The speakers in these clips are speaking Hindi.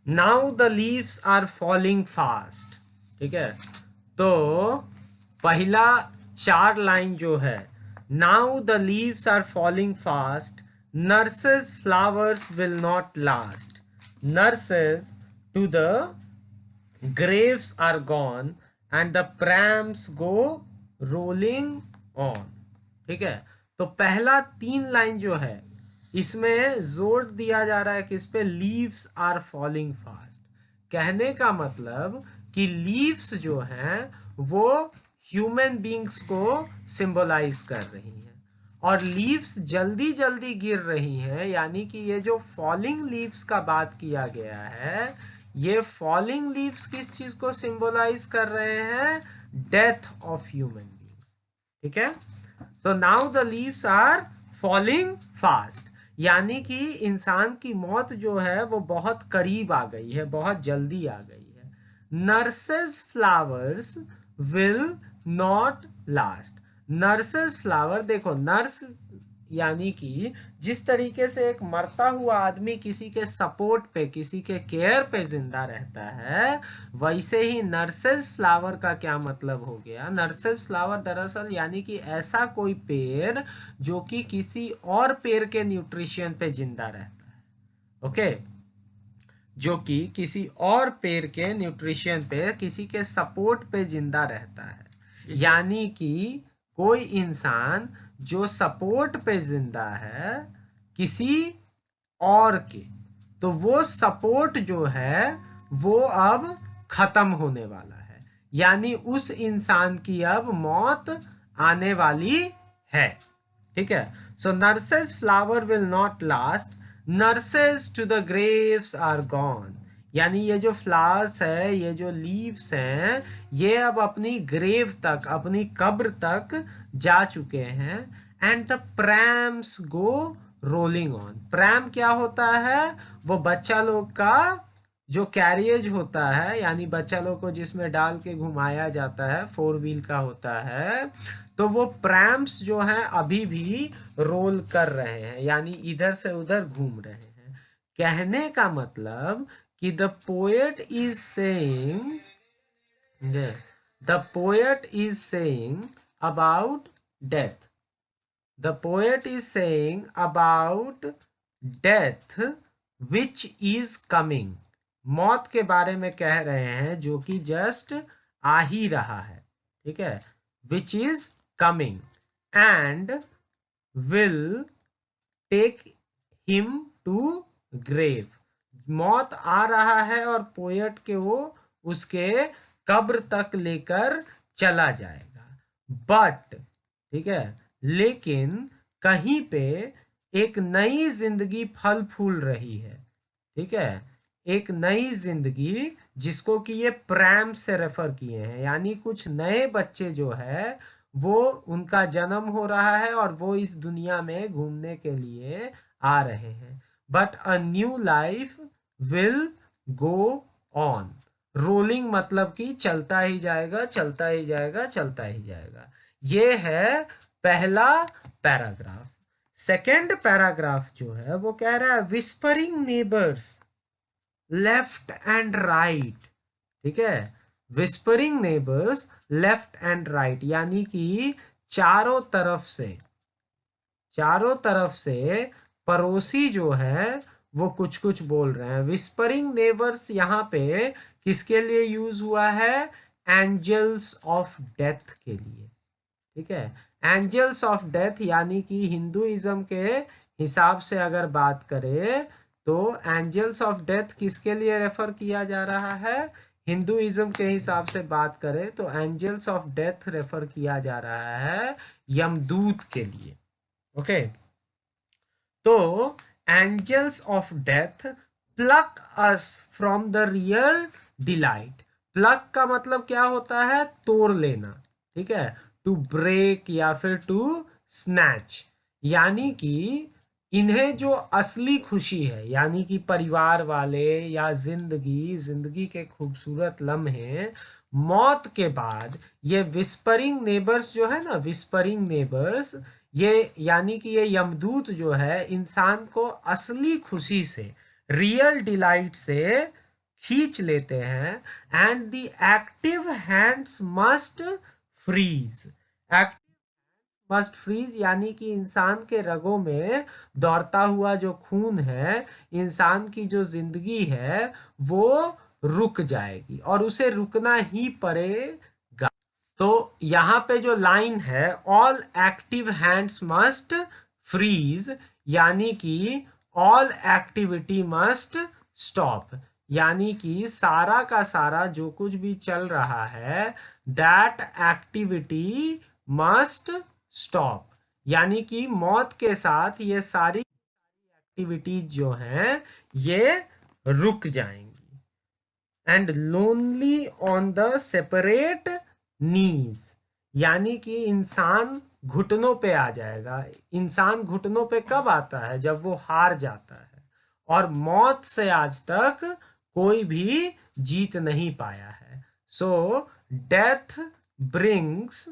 Now the leaves are falling fast. ठीक है, तो पहला 4 लाइन जो है, now the leaves are falling fast, nurses flowers will not last, nurses to the graves are gone and the prams go rolling on। ठीक है, तो पहला 3 लाइन जो है इसमें जोर दिया जा रहा है किस पे, लीव्स आर फॉलिंग फास्ट। कहने का मतलब कि लीव्स जो हैं वो ह्यूमन बींग्स को सिंबलाइज कर रही हैं और लीव्स जल्दी जल्दी गिर रही हैं, यानी कि ये जो फॉलिंग लीव्स का बात किया गया है, ये फॉलिंग लीव्स किस चीज को सिंबलाइज कर रहे हैं, डेथ ऑफ ह्यूमन बींग्स। ठीक है, so now the leaves are falling fast, यानी कि इंसान की मौत जो है वो बहुत करीब आ गई है, बहुत जल्दी आ गई है। Nurses flowers will not last, nurses flower, देखो नर्स यानी कि जिस तरीके से एक मरता हुआ आदमी किसी के सपोर्ट पे, किसी के केयर पे जिंदा रहता है, वैसे ही नर्सेस फ्लावर का क्या मतलब हो गया, नर्सेस फ्लावर दरअसल यानी कि ऐसा कोई पेड़ जो कि किसी और पेड़ के न्यूट्रिशन पे जिंदा रहता है। ओके, जो कि किसी और पेड़ के न्यूट्रिशन पे, किसी के सपोर्ट पे जिंदा रहता है। यानी कि कोई इंसान जो सपोर्ट पे जिंदा है किसी और के, तो वो सपोर्ट जो है वो अब खत्म होने वाला है, यानी उस इंसान की अब मौत आने वाली है। ठीक है, so nurses flower will not last, nurses to the graves are gone, यानी ये जो फ्लावर्स है, ये जो लीव्स हैं, ये अब अपनी ग्रेव तक, अपनी कब्र तक जा चुके हैं। And the prams go rolling on, pram क्या होता है, वो बच्चा लोग का जो कैरियज होता है, यानी बच्चा लोग को जिसमें डाल के घुमाया जाता है, 4 व्हील का होता है, तो वो प्रैम्स जो हैं अभी भी रोल कर रहे हैं, यानी इधर से उधर घूम रहे हैं। कहने का मतलब कि the poet is saying, the poet is saying about death, the poet is saying about death which is coming, मौत के बारे में कह रहे हैं जो कि जस्ट आ ही रहा है। ठीक है, which is coming and will take him to grave, मौत आ रहा है और पोएट के वो उसके कब्र तक लेकर चला जाएगा। बट, ठीक है, लेकिन कहीं पे एक नई जिंदगी फल फूल रही है। ठीक है, एक नई जिंदगी जिसको कि ये प्रैम से रेफर किए हैं, यानी कुछ नए बच्चे जो है वो उनका जन्म हो रहा है और वो इस दुनिया में घूमने के लिए आ रहे हैं। But a new life will go on, rolling मतलब कि चलता ही जाएगा, चलता ही जाएगा, चलता ही जाएगा। ये है पहला पैराग्राफ। सेकंड पैराग्राफ जो है वो कह रहा है whispering neighbours left and right. ठीक है, whispering neighbours left and right, यानी कि चारों तरफ से, चारों तरफ से पड़ोसी जो है वो कुछ कुछ बोल रहे हैं। विस्परिंग नेबर्स यहाँ पे किसके लिए यूज हुआ है, एंजल्स ऑफ डेथ के लिए। ठीक है, एंजल्स ऑफ डेथ, यानी कि हिंदुइज्म के हिसाब से अगर बात करें तो एंजल्स ऑफ डेथ किसके लिए रेफर किया जा रहा है, हिंदुइज्म के हिसाब से बात करें तो एंजल्स ऑफ डेथ रेफर किया जा रहा है यमदूत के लिए। ओके, तो angels of death pluck us from the real delight, pluck का मतलब क्या होता है, तोड़ लेना। ठीक है, टू ब्रेक या फिर टू स्नैच, यानी कि इन्हें जो असली खुशी है, यानी कि परिवार वाले या जिंदगी, जिंदगी के खूबसूरत लम्हे, मौत के बाद ये विस्परिंग नेबर्स जो है ना, विस्परिंग नेबर्स, ये यानी कि ये यमदूत जो है इंसान को असली खुशी से, रियल डिलाइट से खींच लेते हैं, and the active hands must freeze. Active must freeze यानी कि इंसान के रगों में दौड़ता हुआ जो खून है, इंसान की जो जिंदगी है, वो रुक जाएगी और उसे रुकना ही पड़ेगा। तो यहाँ पे जो लाइन है, all active hands must freeze, यानी कि ऑल एक्टिविटी मस्ट स्टॉप, यानी कि सारा का सारा जो कुछ भी चल रहा है, दैट एक्टिविटी मस्ट स्टॉप, यानी कि मौत के साथ ये सारी एक्टिविटीज जो हैं ये रुक जाएंगी। And lonely on the separate knees, यानी कि इंसान घुटनों पे आ जाएगा। इंसान घुटनों पे कब आता है? जब वो हार जाता है, और मौत से आज तक कोई भी जीत नहीं पाया है। So death brings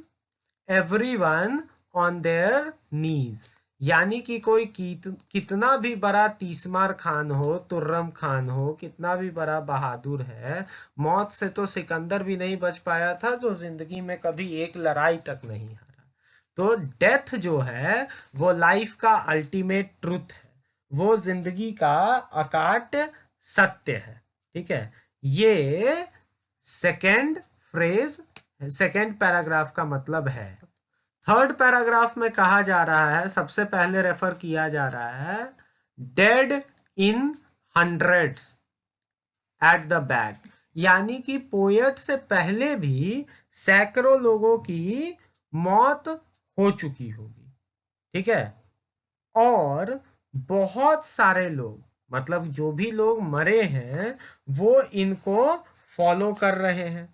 everyone on their knees, यानी कि कोई कितना भी बड़ा तीसमार खान हो, तुर्रम खान हो, कितना भी बड़ा बहादुर है, मौत से तो सिकंदर भी नहीं बच पाया था, जो जिंदगी में कभी एक लड़ाई तक नहीं हारा। तो डेथ जो है वो लाइफ का अल्टीमेट ट्रुथ है, वो जिंदगी का अकाट सत्य है। ठीक है, ये सेकेंड फ्रेज, सेकेंड पैराग्राफ का मतलब है। थर्ड पैराग्राफ में कहा जा रहा है, सबसे पहले रेफर किया जा रहा है, dead in hundreds at the back, यानी कि पोएट से पहले भी सैकड़ों लोगों की मौत हो चुकी होगी। ठीक है, और बहुत सारे लोग, मतलब जो भी लोग मरे हैं वो इनको फॉलो कर रहे हैं।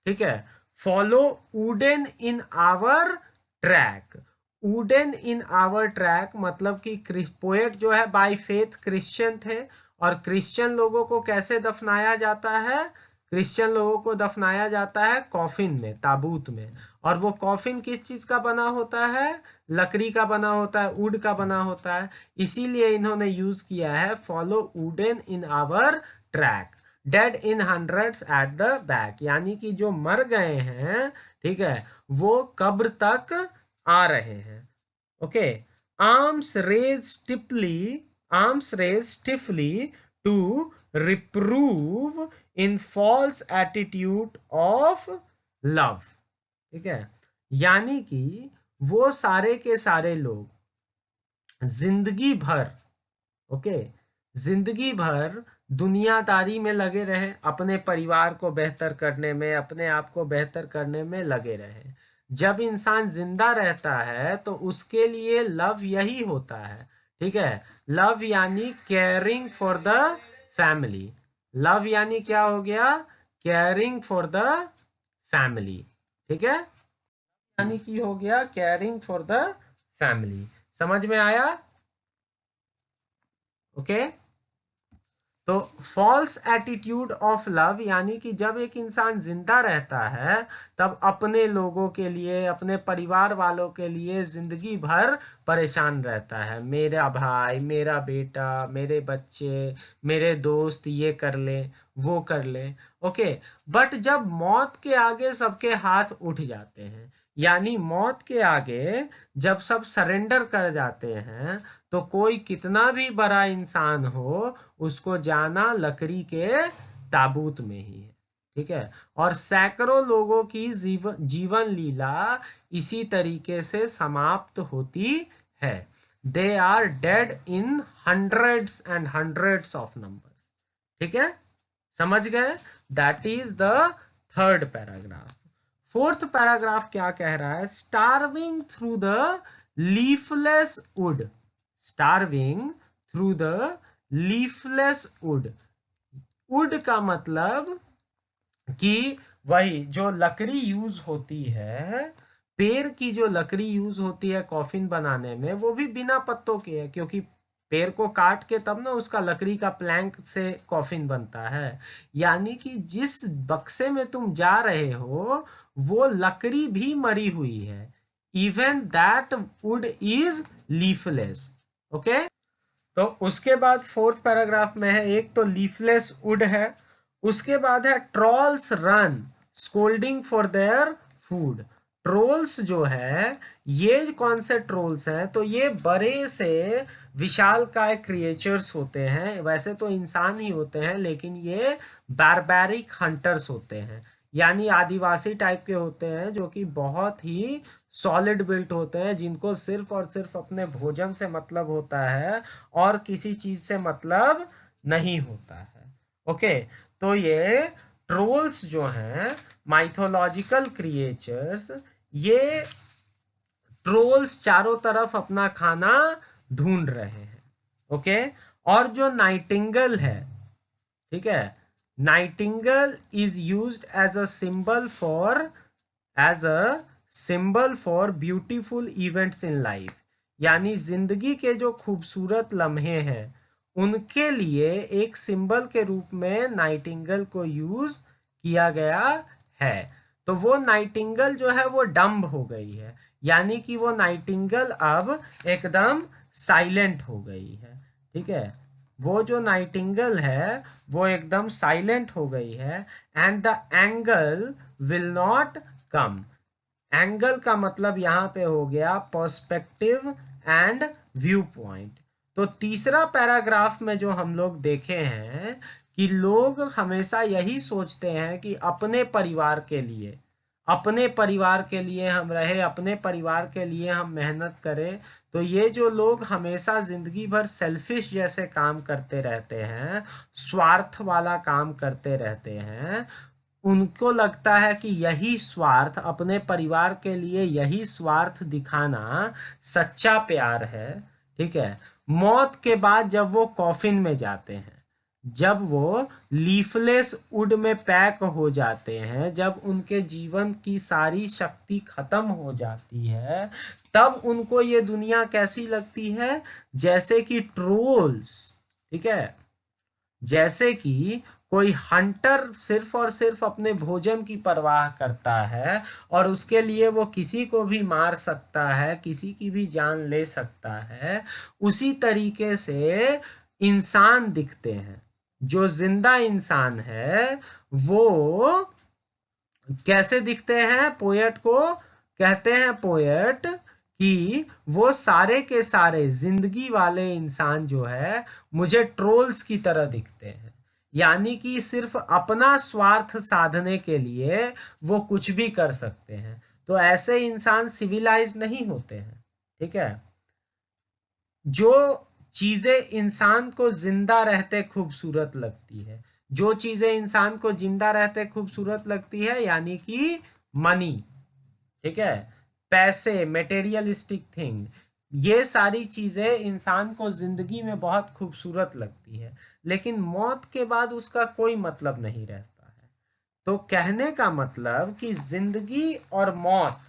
ठीक है, follow wooden in our track. Wooden in our track मतलब कि पोएट जो है बाय फेथ क्रिश्चियन थे, और क्रिश्चियन लोगों को कैसे दफनाया जाता है? क्रिश्चियन लोगों को दफनाया जाता है कॉफिन में, ताबूत में। और वो कॉफिन किस चीज का बना होता है? लकड़ी का बना होता है, वुड का बना होता है। इसीलिए इन्होंने यूज किया है follow wooden in our track, dead in hundreds at the back, यानी कि जो मर गए हैं, ठीक है, वो कब्र तक आ रहे हैं। Okay, arms raise stiffly, arms raise stiffly to reprove in false attitude of love. ठीक है, यानी कि वो सारे के सारे लोग जिंदगी भर, ओके, जिंदगी भर दुनियादारी में लगे रहे, अपने परिवार को बेहतर करने में, अपने आप को बेहतर करने में लगे रहे। जब इंसान जिंदा रहता है तो उसके लिए लव यही होता है। ठीक है, लव यानी caring for the family. Love यानी क्या हो गया? Caring for the family. ठीक है, यानी कि हो गया केयरिंग फॉर द फैमिली। समझ में आया? ओके, तो फॉल्स एटीट्यूड ऑफ लव यानी कि जब एक इंसान जिंदा रहता है तब अपने लोगों के लिए, अपने परिवार वालों के लिए जिंदगी भर परेशान रहता है। मेरा भाई, मेरा बेटा, मेरे बच्चे, मेरे दोस्त ये कर ले, वो कर ले। ओके, बट जब मौत के आगे सबके हाथ उठ जाते हैं, यानी मौत के आगे जब सब सरेंडर कर जाते हैं, तो कोई कितना भी बड़ा इंसान हो, उसको जाना लकड़ी के ताबूत में ही है। ठीक है, और सैकड़ों लोगों की जीवन लीला इसी तरीके से समाप्त होती है। They are dead in hundreds and hundreds of numbers. ठीक है, समझ गए? That is the third paragraph. Fourth paragraph क्या कह रहा है? Starving through the leafless wood, starving through the leafless wood. Wood का मतलब कि वही जो लकड़ी यूज होती है, पेड़ की जो लकड़ी यूज होती है कॉफिन बनाने में, वो भी बिना पत्तों की है, क्योंकि पेड़ को काट के तब ना उसका लकड़ी का प्लैंक से कॉफिन बनता है। यानी कि जिस बक्से में तुम जा रहे हो वो लकड़ी भी मरी हुई है। Even that would is leafless. Okay, तो उसके बाद फोर्थ पैराग्राफ में है, एक तो लीफलेस वुड है, उसके बाद है trolls run scolding for their food. Trolls जो है, ये कौन से ट्रोल्स हैं, तो ये बड़े से विशालकाय क्रिएचर्स होते हैं। वैसे तो इंसान ही होते हैं, लेकिन ये बारबैरिक हंटर्स होते हैं, यानी आदिवासी टाइप के होते हैं, जो कि बहुत ही सॉलिड बिल्ट होते हैं, जिनको सिर्फ और सिर्फ अपने भोजन से मतलब होता है और किसी चीज से मतलब नहीं होता है। ओके, तो ये ट्रोल्स जो हैं, माइथोलॉजिकल क्रिएचर्स, ये ट्रोल्स चारों तरफ अपना खाना ढूंढ रहे हैं। ओके, और जो नाइटिंगल है, ठीक है, nightingale is used as a symbol for, as a symbol for beautiful events in life, यानी जिंदगी के जो खूबसूरत लम्हे हैं उनके लिए एक सिंबल के रूप में नाइटिंगल को यूज किया गया है। तो वो नाइटिंगल जो है वो डम्ब हो गई है, यानी कि वो नाइटिंगल अब एकदम साइलेंट हो गई है। ठीक है, वो जो नाइटिंगल है वो एकदम साइलेंट हो गई है। And the angle will not come. Angle का मतलब यहाँ पे हो गया पर्सपेक्टिव एंड व्यू पॉइंट। तो तीसरा पैराग्राफ में जो हम लोग देखे हैं कि लोग हमेशा यही सोचते हैं कि अपने परिवार के लिए, अपने परिवार के लिए हम रहे, अपने परिवार के लिए हम मेहनत करें। तो ये जो लोग हमेशा जिंदगी भर सेल्फिश जैसे काम करते रहते हैं, स्वार्थ वाला काम करते रहते हैं, उनको लगता है कि यही स्वार्थ, अपने परिवार के लिए यही स्वार्थ दिखाना सच्चा प्यार है। ठीक है, मौत के बाद जब वो कॉफिन में जाते हैं, जब वो लीफलेस वुड में पैक हो जाते हैं, जब उनके जीवन की सारी शक्ति खत्म हो जाती है, तब उनको ये दुनिया कैसी लगती है, जैसे कि ट्रोल्स, ठीक है, जैसे कि कोई हंटर सिर्फ और सिर्फ अपने भोजन की परवाह करता है और उसके लिए वो किसी को भी मार सकता है, किसी की भी जान ले सकता है, उसी तरीके से इंसान दिखते हैं। जो जिंदा इंसान है वो कैसे दिखते हैं, पोएट को कहते हैं, पोएट, कि वो सारे के सारे जिंदगी वाले इंसान जो है मुझे ट्रोल्स की तरह दिखते हैं, यानी कि सिर्फ अपना स्वार्थ साधने के लिए वो कुछ भी कर सकते हैं। तो ऐसे इंसान सिविलाइज नहीं होते हैं। ठीक है, जो चीजें इंसान को जिंदा रहते खूबसूरत लगती है, जो चीजें इंसान को जिंदा रहते खूबसूरत लगती है, यानी कि मनी, ठीक है, पैसे, मटेरियलिस्टिक थिंग, ये सारी चीजें इंसान को जिंदगी में बहुत खूबसूरत लगती है, लेकिन मौत के बाद उसका कोई मतलब नहीं रहता है। तो कहने का मतलब कि जिंदगी और मौत,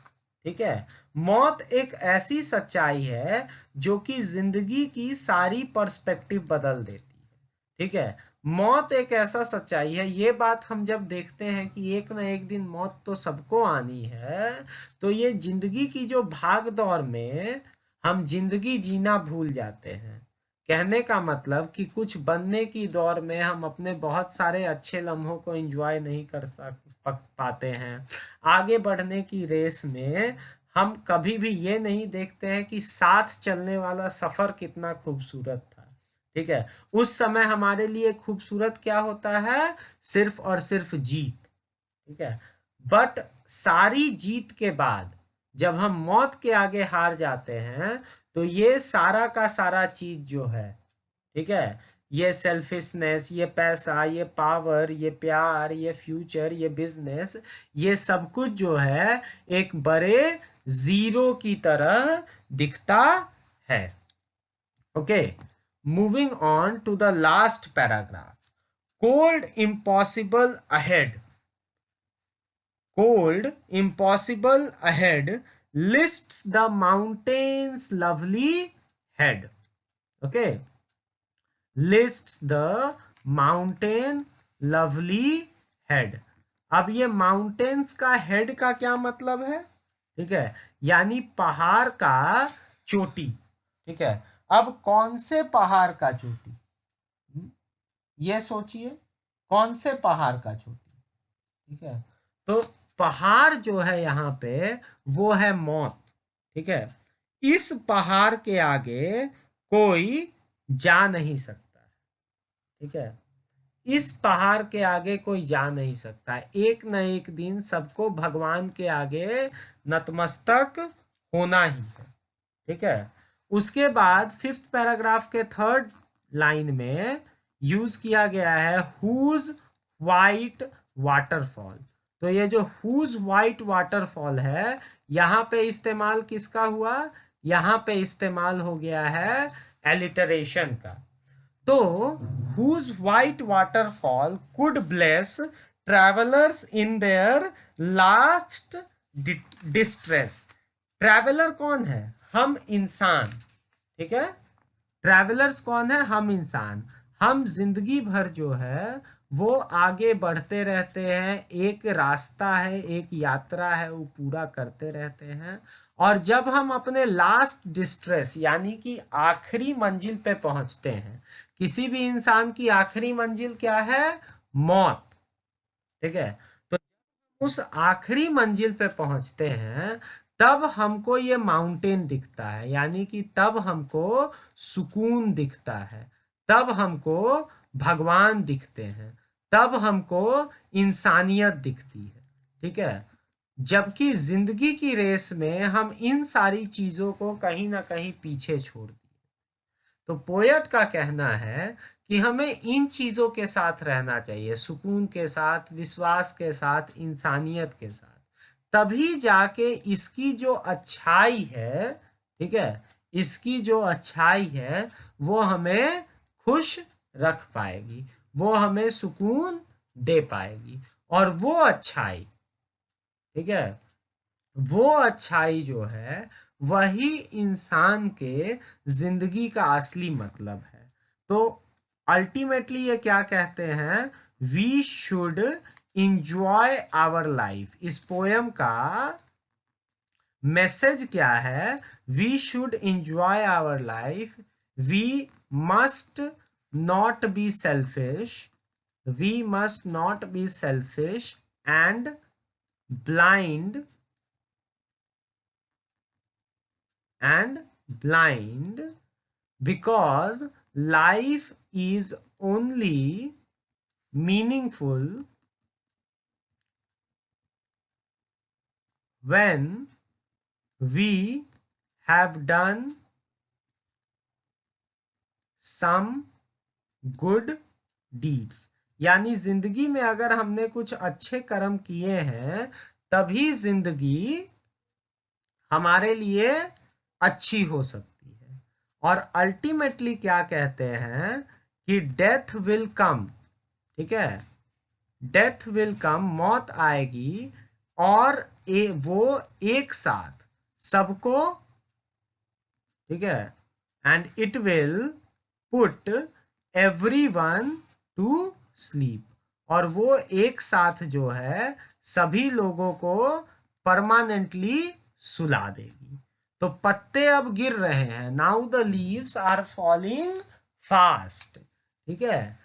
ठीक है, मौत एक ऐसी सच्चाई है जो कि जिंदगी की सारी पर्सपेक्टिव बदल देती है। ठीक है, मौत एक ऐसा सच्चाई है, ये बात हम जब देखते हैं कि एक ना एक दिन मौत तो सबको आनी है, तो ये जिंदगी की जो भाग दौड़ में हम जिंदगी जीना भूल जाते हैं। कहने का मतलब कि कुछ बनने की दौर में हम अपने बहुत सारे अच्छे लम्हों को एंजॉय नहीं कर पाते हैं। आगे बढ़ने की रेस में हम कभी भी ये नहीं देखते हैं कि साथ चलने वाला सफर कितना खूबसूरत था। ठीक है, उस समय हमारे लिए खूबसूरत क्या होता है, सिर्फ और सिर्फ जीत। ठीक है, बट सारी जीत के बाद जब हम मौत के आगे हार जाते हैं, तो ये सारा का सारा चीज जो है, ठीक है, ये सेल्फिशनेस, ये पैसा, ये पावर, ये प्यार, ये फ्यूचर, ये बिजनेस, ये सब कुछ जो है एक बड़े जीरो की तरह दिखता है। Okay, moving on to the last paragraph. Cold impossible ahead. Cold impossible ahead lists the mountain's lovely head. Okay, lists the mountain lovely head. अब ये माउंटेन्स का हेड का क्या मतलब है, ठीक है, यानी पहाड़ का चोटी। ठीक है, अब कौन से पहाड़ का चोटी, ये सोचिए, कौन से पहाड़ का चोटी? ठीक है, तो पहाड़ जो है यहाँ पे वो है मौत। ठीक है, इस पहाड़ के आगे कोई जा नहीं सकता। ठीक है, इस पहाड़ के आगे कोई जा नहीं सकता। एक न एक दिन सबको भगवान के आगे नतमस्तक होना ही है। ठीक है, उसके बाद फिफ्थ पैराग्राफ के थर्ड लाइन में यूज किया गया है हुज वाइट वाटरफॉल। तो ये जो हुज वाइट वाटरफॉल है, यहाँ पे इस्तेमाल किसका हुआ? यहाँ पे इस्तेमाल हो गया है एलिटरेशन का। तो whose white waterfall could bless travelers in their last distress। Traveller कौन है? हम इंसान। ठीक है, ट्रैवलर्स कौन है? हम इंसान। हम जिंदगी भर जो है वो आगे बढ़ते रहते हैं, एक रास्ता है, एक यात्रा है, वो पूरा करते रहते हैं। और जब हम अपने लास्ट डिस्ट्रेस यानी कि आखिरी मंजिल पे पहुंचते हैं, किसी भी इंसान की आखिरी मंजिल क्या है? मौत। ठीक है, तो उस आखिरी मंजिल पे पहुंचते हैं तब हमको ये माउंटेन दिखता है, यानी कि तब हमको सुकून दिखता है, तब हमको भगवान दिखते हैं, तब हमको इंसानियत दिखती है। ठीक है, जबकि जिंदगी की रेस में हम इन सारी चीजों को कहीं ना कहीं पीछे छोड़ दिए। तो पोयट का कहना है कि हमें इन चीजों के साथ रहना चाहिए, सुकून के साथ, विश्वास के साथ, इंसानियत के साथ। तभी जाके इसकी जो अच्छाई है, ठीक है, इसकी जो अच्छाई है वो हमें खुश रख पाएगी, वो हमें सुकून दे पाएगी। और वो अच्छाई, ठीक है, वो अच्छाई जो है वही इंसान के जिंदगी का असली मतलब है। तो अल्टीमेटली ये क्या कहते हैं? We should enjoy our life. इस पोयम का मैसेज क्या है? We should enjoy our life, we must not be selfish, we must not be selfish and blind blind because life is only meaningful when we have done some good deeds। यानी जिंदगी में अगर हमने कुछ अच्छे कर्म किए हैं तभी जिंदगी हमारे लिए अच्छी हो सकती है। और अल्टीमेटली क्या कहते हैं कि डेथ विल कम। ठीक है, डेथ विल कम, मौत आएगी और वो एक साथ सबको, ठीक है, and it will put everyone to sleep, और वो एक साथ जो है सभी लोगों को परमानेंटली सुला देगी। तो पत्ते अब गिर रहे हैं, now the leaves are falling fast. ठीक है,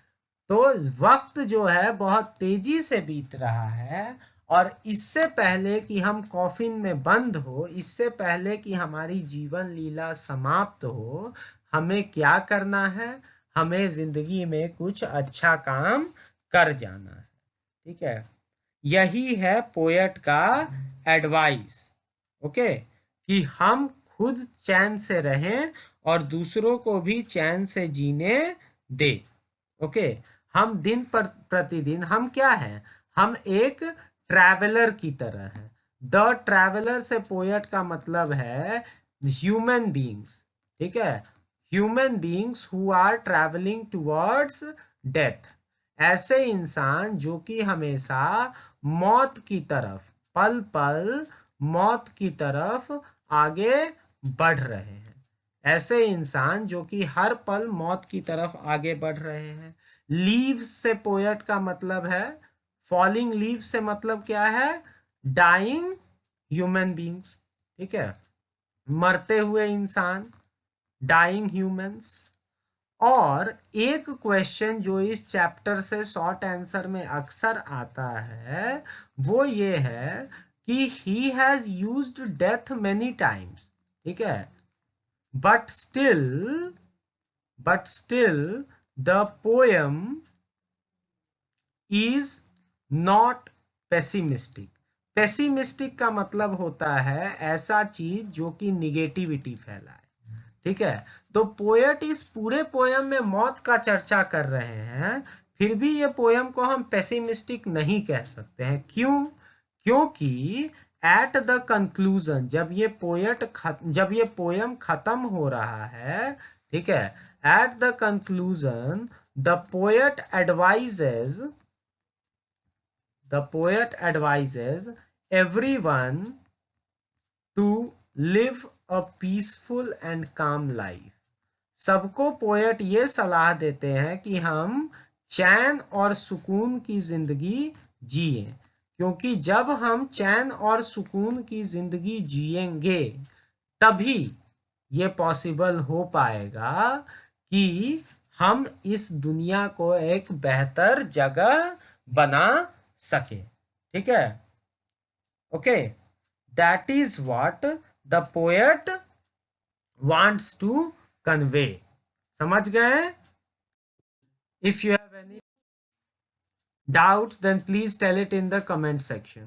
तो वक्त जो है बहुत तेजी से बीत रहा है, और इससे पहले कि हम कॉफिन में बंद हो, इससे पहले कि हमारी जीवन लीला समाप्त हो, हमें क्या करना है? हमें जिंदगी में कुछ अच्छा काम कर जाना है। ठीक है, यही है पोएट का एडवाइस। ओके, कि हम खुद चैन से रहें और दूसरों को भी चैन से जीने दे। ओके, हम दिन पर प्रतिदिन हम क्या हैं? हम एक ट्रैवलर की तरह हैं। द ट्रैवलर से पोएट का मतलब है ह्यूमन बीइंग्स। ठीक है, human beings who are travelling towards death. ऐसे इंसान जो कि हमेशा मौत की तरफ, पल पल मौत की तरफ आगे बढ़ रहे हैं। ऐसे इंसान जो कि हर पल मौत की तरफ आगे बढ़ रहे हैं। लीव्स से पोएट का मतलब है, फॉलिंग लीव्स से मतलब क्या है? Dying human beings. ठीक है, मरते हुए इंसान, डाइंग ह्यूमंस। और एक क्वेश्चन जो इस चैप्टर से शॉर्ट आंसर में अक्सर आता है वो ये है कि he has used death many times, ठीक है, but still the poem is not pessimistic. Pessimistic का मतलब होता है ऐसा चीज जो कि निगेटिविटी फैलाए, ठीक है। तो पोएट इस पूरे पोयम में मौत का चर्चा कर रहे हैं, फिर भी ये पोयम को हम पेसिमिस्टिक नहीं कह सकते हैं। क्यों? क्योंकि एट द कंक्लूजन, जब ये पोयम खत्म हो रहा है, ठीक है, at the conclusion the poet advises everyone to live a peaceful and calm life। सबको पोएट ये सलाह देते हैं कि हम चैन और सुकून की जिंदगी जिए, क्योंकि जब हम चैन और सुकून की जिंदगी जिएंगे तभी ये पॉसिबल हो पाएगा कि हम इस दुनिया को एक बेहतर जगह बना सके, ठीक है। Okay, that is what the poet wants to convey. समझ गए? If you have any doubts then please tell it in the comment section।